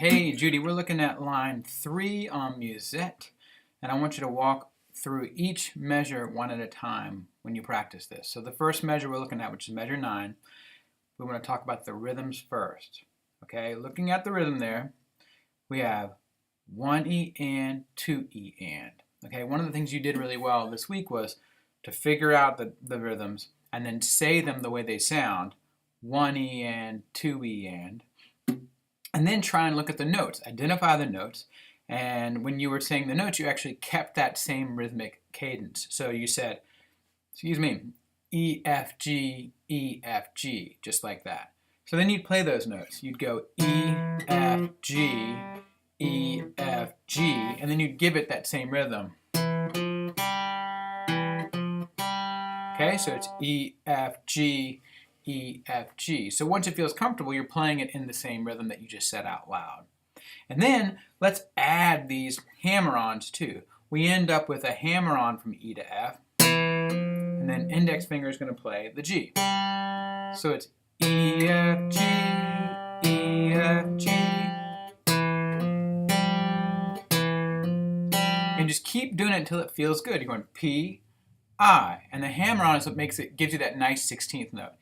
Hey Judy, we're looking at line 3 on Musette, and I want you to walk through each measure one at a time when you practice this. So the first measure we're looking at, which is measure 9, we want to talk about the rhythms first. Okay, looking at the rhythm there, we have 1E and 2E and. Okay, one of the things you did really well this week was to figure out the rhythms and then say them the way they sound, 1E and 2E and then try and look at the notes, identify the notes, and when you were saying the notes, you actually kept that same rhythmic cadence. So you said, excuse me, E, F, G, just like that. So then you'd play those notes. You'd go E, F, G, E, F, G, and then you'd give it that same rhythm. Okay, so it's E, F, G, E, F, G. So once it feels comfortable, you're playing it in the same rhythm that you just said out loud. And then let's add these hammer-ons too. We end up with a hammer-on from E to F, and then index finger is going to play the G. So it's E, F, G, E, F, G. And just keep doing it until it feels good. You're going P, I, and the hammer-on is what gives you that nice 16th note.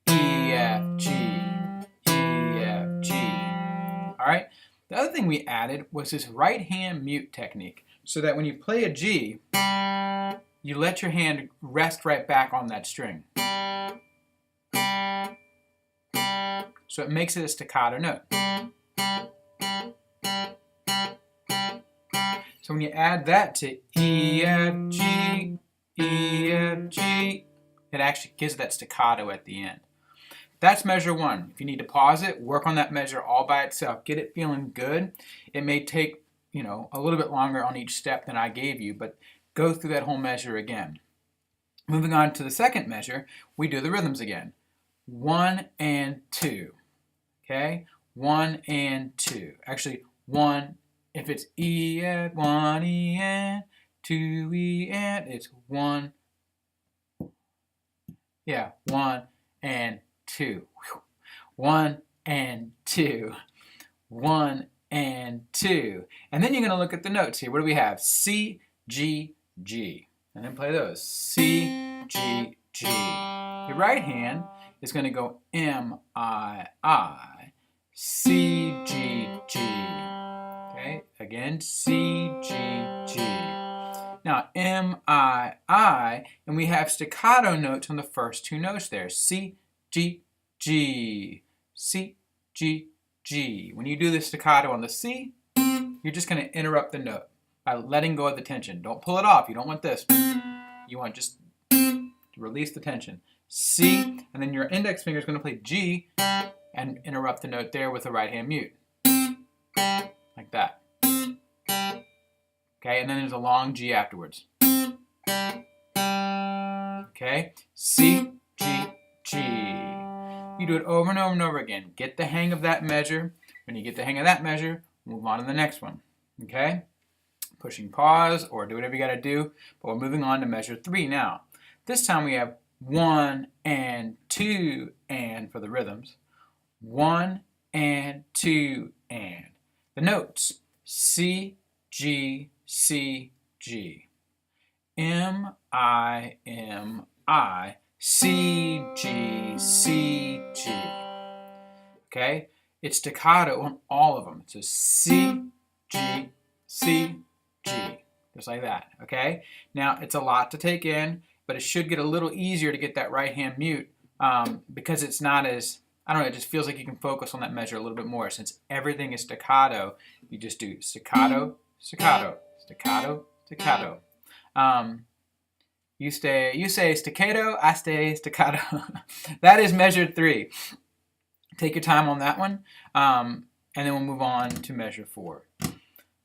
E, F, G, E, F, G. All right? The other thing we added was this right hand mute technique, so that when you play a G, you let your hand rest right back on that string. So it makes it a staccato note. So when you add that to E, F, G, E, F, G, it actually gives it that staccato at the end. That's measure 1. If you need to pause it, work on that measure all by itself. Get it feeling good. It may take, a little bit longer on each step than I gave you, but go through that whole measure again. Moving on to the second measure, we do the rhythms again. 1 and 2. Okay? 1 and 2. Actually, 1, if it's E and 1 E and 2 E and, it's 1. Yeah, 1 and 2. 1 and 2. 1 and 2. And then you're going to look at the notes here. What do we have? C, G, G. And then play those. C, G, G. Your right hand is going to go M, I, C, G, G. Okay? Again, C, G, G. Now, M, I, and we have staccato notes on the first two notes there. C, G, G, C, G, G. When you do the staccato on the C, you're just going to interrupt the note by letting go of the tension. Don't pull it off. You don't want this. You want just to release the tension. C, and then your index finger is going to play G and interrupt the note there with a right hand mute. Like that. Okay, and then there's a long G afterwards. Okay, C, G, G. You do it over and over and over again. Get the hang of that measure. When you get the hang of that measure, move on to the next one. Okay? Pushing pause or do whatever you got to do. But we're moving on to measure 3 now. This time we have 1 and 2 and for the rhythms. 1 and 2 and. The notes C, G, C, G. M, I, C, G, C, G. Okay? It's staccato on all of them. So C, G, C, G. Just like that. Okay? Now, it's a lot to take in, but it should get a little easier to get that right hand mute because it's not as, I don't know, it just feels like you can focus on that measure a little bit more. Since everything is staccato, you just do staccato, staccato, staccato, staccato. You say staccato, I say staccato. That is measure 3. Take your time on that one, and then we'll move on to measure 4.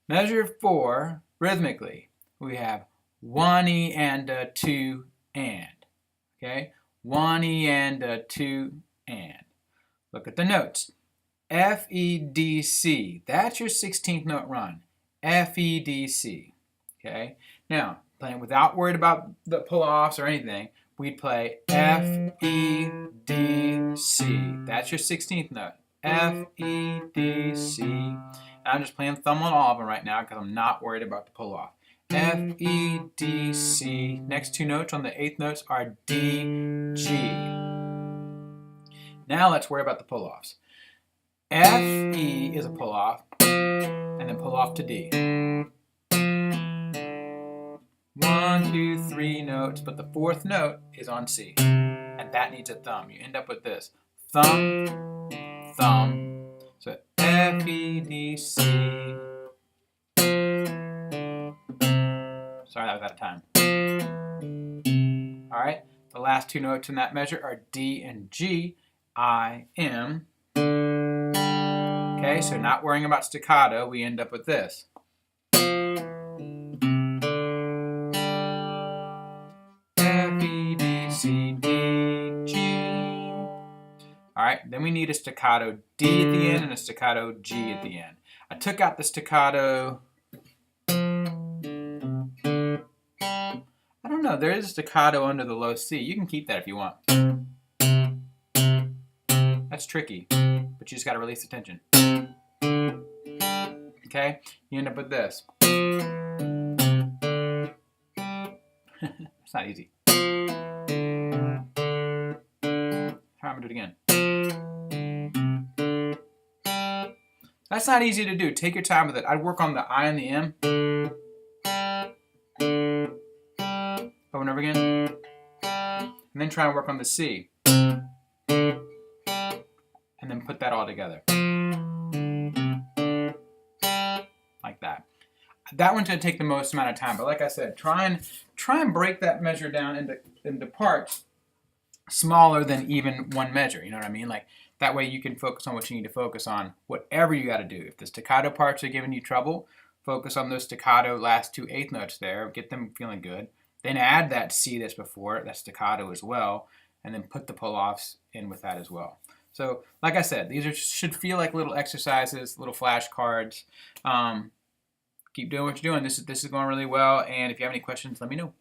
Measure 4, rhythmically, we have 1E and a 2 and. Okay? 1E and a 2 and. Look at the notes. F, E, D, C. That's your 16th note run. F, E, D, C. Okay? Now, playing without worried about the pull-offs or anything, we'd play F, E, D, C. That's your 16th note. F, E, D, C. I'm just playing thumb on all of them right now because I'm not worried about the pull off. F, E, D, C. Next two notes on the eighth notes are D, G. Now let's worry about the pull offs. F, E is a pull off, and then pull off to D. 1, 2, 3 notes, but the fourth note is on C, and that needs a thumb. You end up with this. Thumb, thumb. So F, E, D, C. Sorry, that was out of time. All right, the last two notes in that measure are D and G, I, M. Okay, so not worrying about staccato, we end up with this. F, E, D, C, D, G. All right, then we need a staccato D at the end and a staccato G at the end. I took out the staccato. I don't know, there is a staccato under the low C. You can keep that if you want. That's tricky, but you just got to release the tension. Okay, you end up with this. It's not easy. Try and do it again. That's not easy to do. Take your time with it. I'd work on the I and the M. Over and over again. And then try and work on the C. And then put that all together. Like that. That one's going to take the most amount of time, but like I said, try and break that measure down into parts smaller than even one measure. You know what I mean? Like that way you can focus on what you need to focus on, whatever you got to do. If the staccato parts are giving you trouble, focus on those staccato last two eighth notes there, get them feeling good. Then add that C that's before it, that staccato as well, and then put the pull-offs in with that as well. So, like I said, these should feel like little exercises, little flashcards. Keep doing what you're doing. This is going really well, and if you have any questions, let me know.